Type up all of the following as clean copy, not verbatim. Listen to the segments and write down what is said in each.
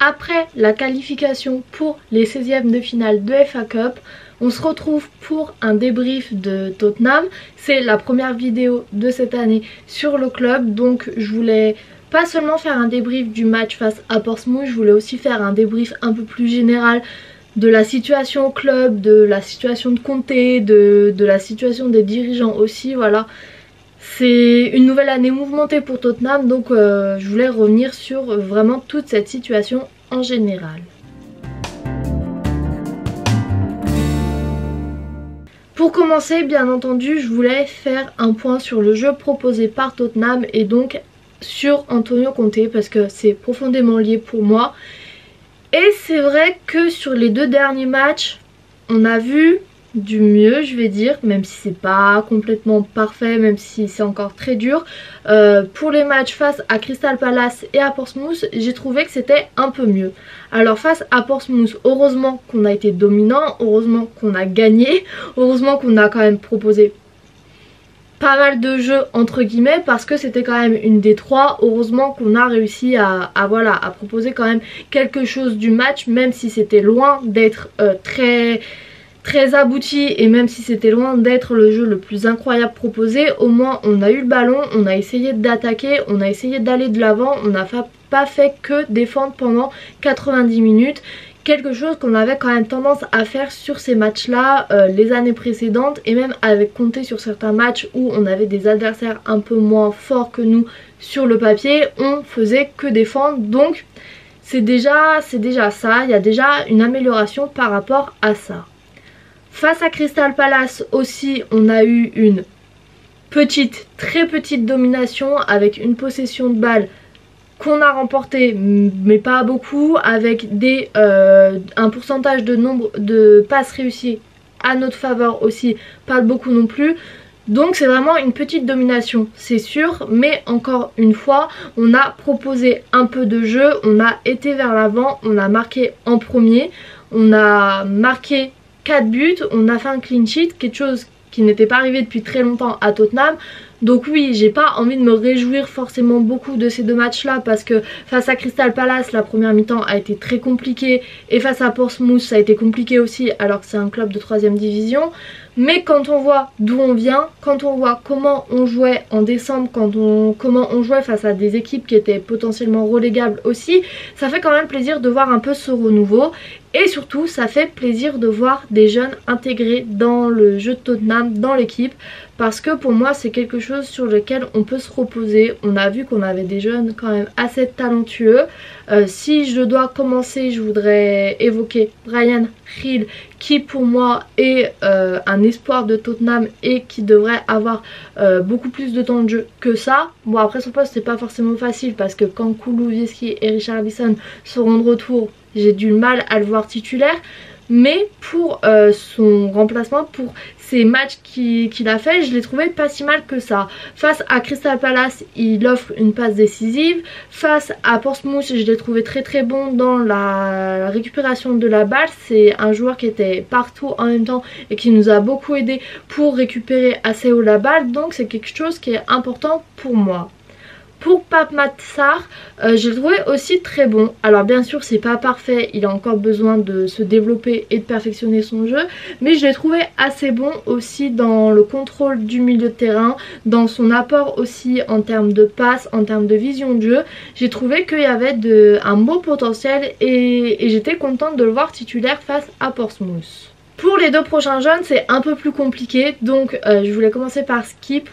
après la qualification pour les 16e de finale de FA Cup. On se retrouve pour un débrief de Tottenham. C'est la première vidéo de cette année sur le club, donc je voulais pas seulement faire un débrief du match face à Portsmouth, je voulais aussi faire un débrief un peu plus général de la situation au club, de la situation de Conte, de la situation des dirigeants aussi, voilà. C'est une nouvelle année mouvementée pour Tottenham, donc je voulais revenir sur vraiment toute cette situation en général. Pour commencer, bien entendu, je voulais faire un point sur le jeu proposé par Tottenham et donc sur Antonio Conte parce que c'est profondément lié pour moi. Et c'est vrai que sur les 2 derniers matchs, on a vu du mieux, je vais dire, même si c'est pas complètement parfait, même si c'est encore très dur. Pour les matchs face à Crystal Palace et à Portsmouth, j'ai trouvé que c'était un peu mieux. Alors face à Portsmouth, heureusement qu'on a été dominant, heureusement qu'on a gagné, heureusement qu'on a quand même proposé pas mal de jeux entre guillemets parce que c'était quand même une des 3. Heureusement qu'on a réussi à proposer quand même quelque chose du match, même si c'était loin d'être très abouti et même si c'était loin d'être le jeu le plus incroyable proposé. Au moins on a eu le ballon, on a essayé d'attaquer, on a essayé d'aller de l'avant, on n'a pas fait que défendre pendant 90 minutes. Quelque chose qu'on avait quand même tendance à faire sur ces matchs là les années précédentes, et même avec Conte sur certains matchs où on avait des adversaires un peu moins forts que nous sur le papier, on faisait que défendre. Donc c'est déjà ça, il y a déjà une amélioration par rapport à ça. Face à Crystal Palace aussi, on a eu une très petite domination avec une possession de balle qu'on a remportée mais pas beaucoup, avec un pourcentage de nombre de passes réussies à notre faveur aussi, pas beaucoup non plus. Donc c'est vraiment une petite domination, c'est sûr, mais encore une fois, on a proposé un peu de jeu, on a été vers l'avant, on a marqué en premier, on a marqué 4 buts, on a fait un clean sheet, quelque chose qui n'était pas arrivé depuis très longtemps à Tottenham. Donc oui, j'ai pas envie de me réjouir forcément beaucoup de ces 2 matchs là parce que face à Crystal Palace, la première mi-temps a été très compliquée et face à Portsmouth ça a été compliqué aussi alors que c'est un club de 3e division. Mais quand on voit d'où on vient, quand on voit comment on jouait en décembre, comment on jouait face à des équipes qui étaient potentiellement relégables aussi, ça fait quand même plaisir de voir un peu ce renouveau. Et surtout ça fait plaisir de voir des jeunes intégrés dans le jeu de Tottenham, dans l'équipe, parce que pour moi c'est quelque chose sur lequel on peut se reposer. On a vu qu'on avait des jeunes quand même assez talentueux. Si je dois commencer, je voudrais évoquer Bryan Gil, qui pour moi est un espoir de Tottenham et qui devrait avoir beaucoup plus de temps de jeu que ça. Bon, après son poste c'est pas forcément facile parce que quand Kulusevski et Richarlison seront de retour, j'ai du mal à le voir titulaire. Mais pour son remplacement, pour ces matchs qu'il a fait, je l'ai trouvé pas si mal que ça. Face à Crystal Palace, il offre une passe décisive. Face à Portsmouth, je l'ai trouvé très bon dans la récupération de la balle. C'est un joueur qui était partout en même temps et qui nous a beaucoup aidé pour récupérer assez haut la balle. Donc c'est quelque chose qui est important pour moi. Pour Pape Matar Sarr, je le trouvais aussi très bon. Alors bien sûr c'est pas parfait, il a encore besoin de se développer et de perfectionner son jeu, mais je l'ai trouvé assez bon aussi dans le contrôle du milieu de terrain, dans son apport aussi en termes de passe, en termes de vision de jeu. J'ai trouvé qu'il y avait un beau potentiel et j'étais contente de le voir titulaire face à Portsmouth. Pour les 2 prochains jeunes c'est un peu plus compliqué, donc je voulais commencer par Skip.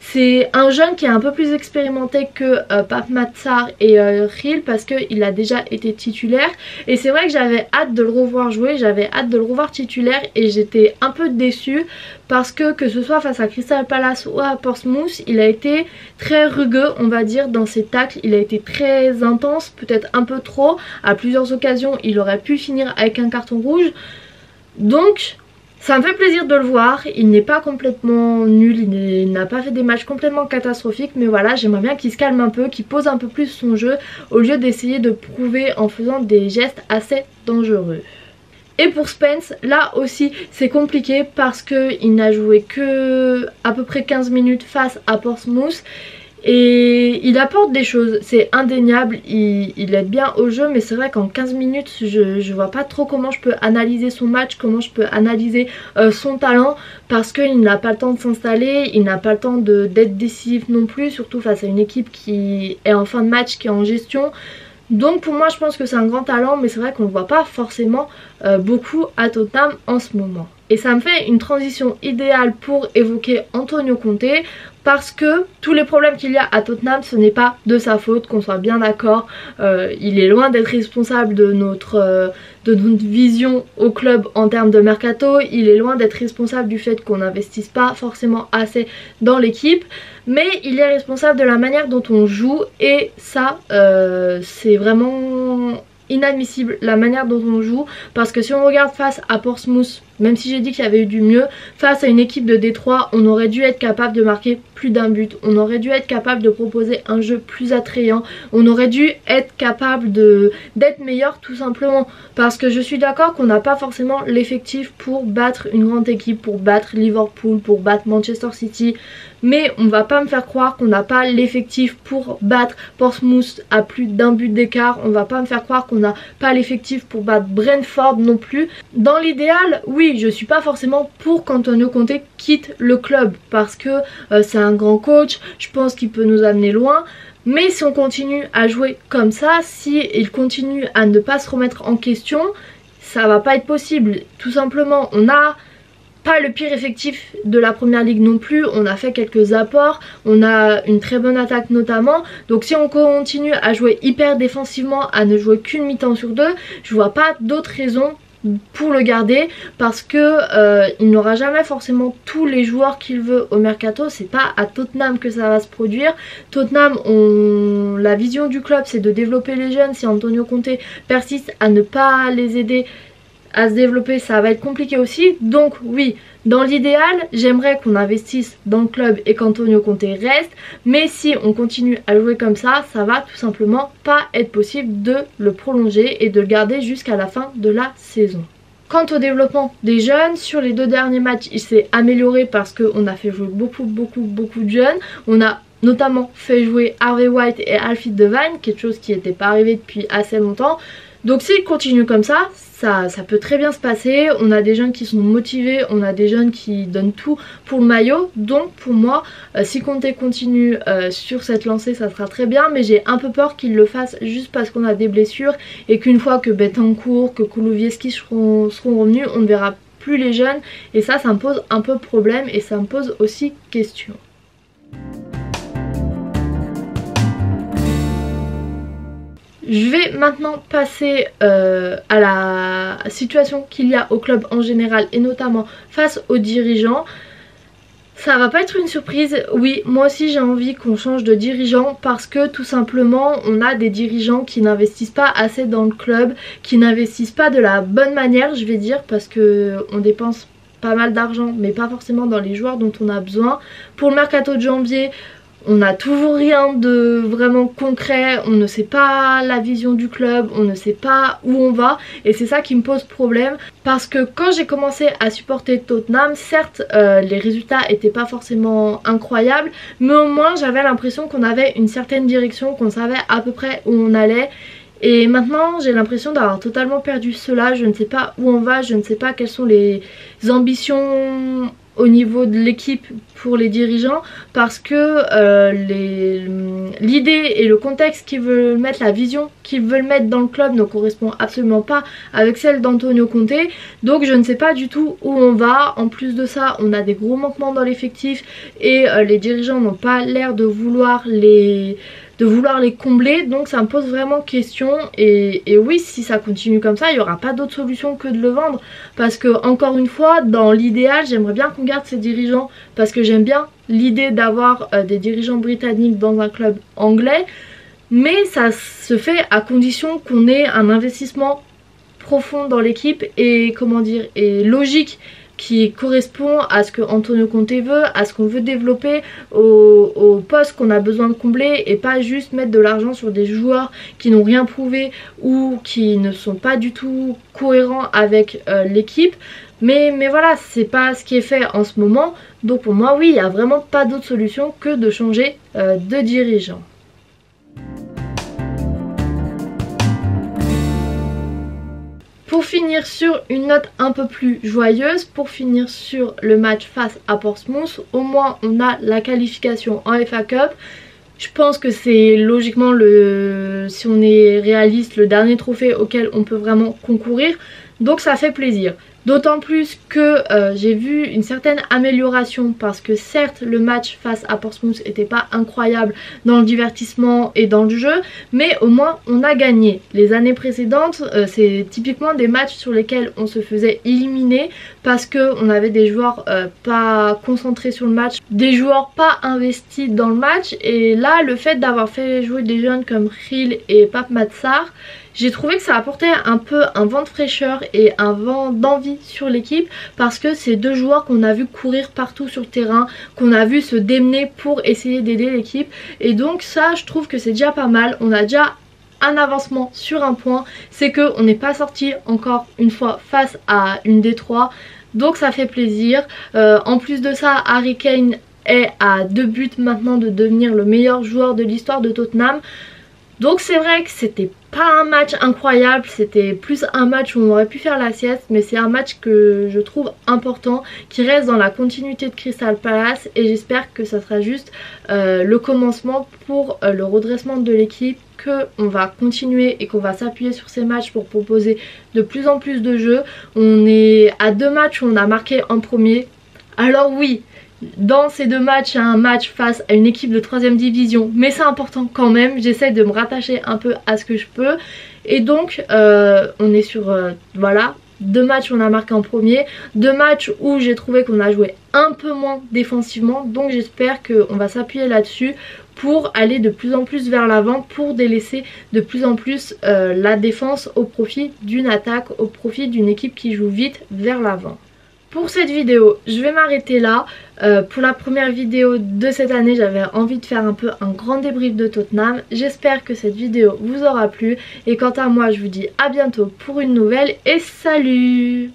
C'est un jeune qui est un peu plus expérimenté que Pape Matar Sarr et Gil parce qu'il a déjà été titulaire, et c'est vrai que j'avais hâte de le revoir jouer, j'avais hâte de le revoir titulaire, et j'étais un peu déçue parce que ce soit face à Crystal Palace ou à Portsmouth, il a été très rugueux on va dire dans ses tacles, il a été très intense, peut-être un peu trop, à plusieurs occasions il aurait pu finir avec un carton rouge. Donc ça me fait plaisir de le voir, il n'est pas complètement nul, il n'a pas fait des matchs complètement catastrophiques, mais voilà, j'aimerais bien qu'il se calme un peu, qu'il pose un peu plus son jeu au lieu d'essayer de prouver en faisant des gestes assez dangereux. Et pour Spence, là aussi c'est compliqué parce qu'il n'a joué que à peu près 15 minutes face à Portsmouth. et il apporte des choses, c'est indéniable, il aide bien au jeu, mais c'est vrai qu'en 15 minutes je vois pas trop comment je peux analyser son match, comment je peux analyser son talent, parce qu'il n'a pas le temps de s'installer, il n'a pas le temps d'être décisif non plus, surtout face à une équipe qui est en fin de match, qui est en gestion. Donc pour moi je pense que c'est un grand talent, mais c'est vrai qu'on ne le voit pas forcément beaucoup à Tottenham en ce moment. Et ça me fait une transition idéale pour évoquer Antonio Conte, parce que tous les problèmes qu'il y a à Tottenham, ce n'est pas de sa faute, qu'on soit bien d'accord. Il est loin d'être responsable de notre vision au club en termes de mercato. Il est loin d'être responsable du fait qu'on n'investisse pas forcément assez dans l'équipe. Mais il est responsable de la manière dont on joue, et ça c'est vraiment inadmissible, la manière dont on joue, parce que si on regarde face à Portsmouth, même si j'ai dit qu'il y avait eu du mieux, face à une équipe de Détroit, on aurait dû être capable de marquer plus d'un but, on aurait dû être capable de proposer un jeu plus attrayant, on aurait dû être capable d'être meilleur tout simplement, parce que je suis d'accord qu'on n'a pas forcément l'effectif pour battre une grande équipe, pour battre Liverpool, pour battre Manchester City, mais on va pas me faire croire qu'on n'a pas l'effectif pour battre Portsmouth à plus d'un but d'écart, on va pas me faire croire qu'on n'a pas l'effectif pour battre Brentford non plus. Dans l'idéal, oui, je suis pas forcément pour qu'Antonio Conte quitte le club, parce que c'est un grand coach, je pense qu'il peut nous amener loin. Mais si on continue à jouer comme ça, si il continue à ne pas se remettre en question, ça va pas être possible. Tout simplement, on a pas le pire effectif de la première ligue non plus, on a fait quelques apports, on a une très bonne attaque notamment, donc si on continue à jouer hyper défensivement, à ne jouer qu'une mi-temps sur deux, je vois pas d'autres raisons pour le garder, parce que il n'aura jamais forcément tous les joueurs qu'il veut au mercato. C'est pas à Tottenham que ça va se produire. Tottenham, la vision du club c'est de développer les jeunes. Si Antonio Conte persiste à ne pas les aider à se développer, ça va être compliqué aussi. Donc oui, dans l'idéal, j'aimerais qu'on investisse dans le club et qu'Antonio Conte reste, mais si on continue à jouer comme ça va tout simplement pas être possible de le prolonger et de le garder jusqu'à la fin de la saison. Quant au développement des jeunes, sur les 2 derniers matchs, il s'est amélioré parce qu'on a fait jouer beaucoup de jeunes. On a notamment fait jouer Harvey White et Alfie Devine, quelque chose qui n'était pas arrivé depuis assez longtemps. Donc s'il continue comme ça peut très bien se passer. On a des jeunes qui sont motivés, on a des jeunes qui donnent tout pour le maillot. Donc pour moi, si Conte continue sur cette lancée, ça sera très bien. Mais j'ai un peu peur qu'il le fasse juste parce qu'on a des blessures, et qu'une fois que Bentancur, que Kulusevski seront revenus, on ne verra plus les jeunes. Et ça me pose un peu problème, et ça me pose aussi question. Je vais maintenant passer à la situation qu'il y a au club en général, et notamment face aux dirigeants. Ça va pas être une surprise, oui, moi aussi j'ai envie qu'on change de dirigeant, parce que tout simplement on a des dirigeants qui n'investissent pas assez dans le club, qui n'investissent pas de la bonne manière, je vais dire, parce que on dépense pas mal d'argent mais pas forcément dans les joueurs dont on a besoin. Pour le mercato de janvier, on n'a toujours rien de vraiment concret, on ne sait pas la vision du club, on ne sait pas où on va, et c'est ça qui me pose problème, parce que quand j'ai commencé à supporter Tottenham, certes les résultats étaient pas forcément incroyables, mais au moins j'avais l'impression qu'on avait une certaine direction, qu'on savait à peu près où on allait. Et maintenant j'ai l'impression d'avoir totalement perdu cela, je ne sais pas où on va, je ne sais pas quelles sont les ambitions au niveau de l'équipe pour les dirigeants, parce que l'idée et le contexte qu'ils veulent mettre, la vision qu'ils veulent mettre dans le club ne correspond absolument pas avec celle d'Antonio Conte. Donc je ne sais pas du tout où on va. En plus de ça, on a des gros manquements dans l'effectif, et les dirigeants n'ont pas l'air de vouloir les combler, donc ça me pose vraiment question. Et oui, si ça continue comme ça, il n'y aura pas d'autre solution que de le vendre, parce que encore une fois, dans l'idéal, j'aimerais bien qu'on garde ces dirigeants, parce que j'aime bien l'idée d'avoir des dirigeants britanniques dans un club anglais, mais ça se fait à condition qu'on ait un investissement profond dans l'équipe et comment dire, et logique, qui correspond à ce que Antonio Conte veut, à ce qu'on veut développer, au poste qu'on a besoin de combler, et pas juste mettre de l'argent sur des joueurs qui n'ont rien prouvé ou qui ne sont pas du tout cohérents avec l'équipe. Mais voilà, c'est pas ce qui est fait en ce moment. Donc pour moi, oui, il n'y a vraiment pas d'autre solution que de changer de dirigeant. Pour finir sur une note un peu plus joyeuse, pour finir sur le match face à Portsmouth, au moins on a la qualification en FA Cup. Je pense que c'est logiquement, si on est réaliste, le dernier trophée auquel on peut vraiment concourir. Donc ça fait plaisir. D'autant plus que j'ai vu une certaine amélioration parce que certes le match face à Portsmouth n'était pas incroyable dans le divertissement et dans le jeu, mais au moins on a gagné. Les années précédentes c'est typiquement des matchs sur lesquels on se faisait éliminer parce qu'on avait des joueurs pas concentrés sur le match, des joueurs pas investis dans le match, et là le fait d'avoir fait jouer des jeunes comme Ril et Pape Matsar, j'ai trouvé que ça apportait un peu un vent de fraîcheur et un vent d'envie sur l'équipe parce que c'est deux joueurs qu'on a vu courir partout sur le terrain, qu'on a vu se démener pour essayer d'aider l'équipe, et donc ça je trouve que c'est déjà pas mal. On a déjà un avancement sur un point, c'est qu'on n'est pas sorti encore une fois face à une des trois, donc ça fait plaisir. En plus de ça, Harry Kane est à 2 buts maintenant de devenir le meilleur joueur de l'histoire de Tottenham. Donc c'est vrai que c'était pas un match incroyable, c'était plus un match où on aurait pu faire la sieste, mais c'est un match que je trouve important, qui reste dans la continuité de Crystal Palace, et j'espère que ça sera juste le commencement pour le redressement de l'équipe, qu'on va continuer et qu'on va s'appuyer sur ces matchs pour proposer de plus en plus de jeux. On est à 2 matchs où on a marqué en premier, alors oui, dans ces 2 matchs, il y a un match face à une équipe de 3ème division, mais c'est important quand même, j'essaie de me rattacher un peu à ce que je peux. Et donc on est sur voilà, 2 matchs où on a marqué en premier, 2 matchs où j'ai trouvé qu'on a joué un peu moins défensivement, donc j'espère qu'on va s'appuyer là-dessus pour aller de plus en plus vers l'avant, pour délaisser de plus en plus la défense au profit d'une attaque, au profit d'une équipe qui joue vite vers l'avant. Pour cette vidéo, je vais m'arrêter là. Pour la première vidéo de cette année, j'avais envie de faire un peu un grand débrief de Tottenham. J'espère que cette vidéo vous aura plu. Et quant à moi, je vous dis à bientôt pour une nouvelle et salut!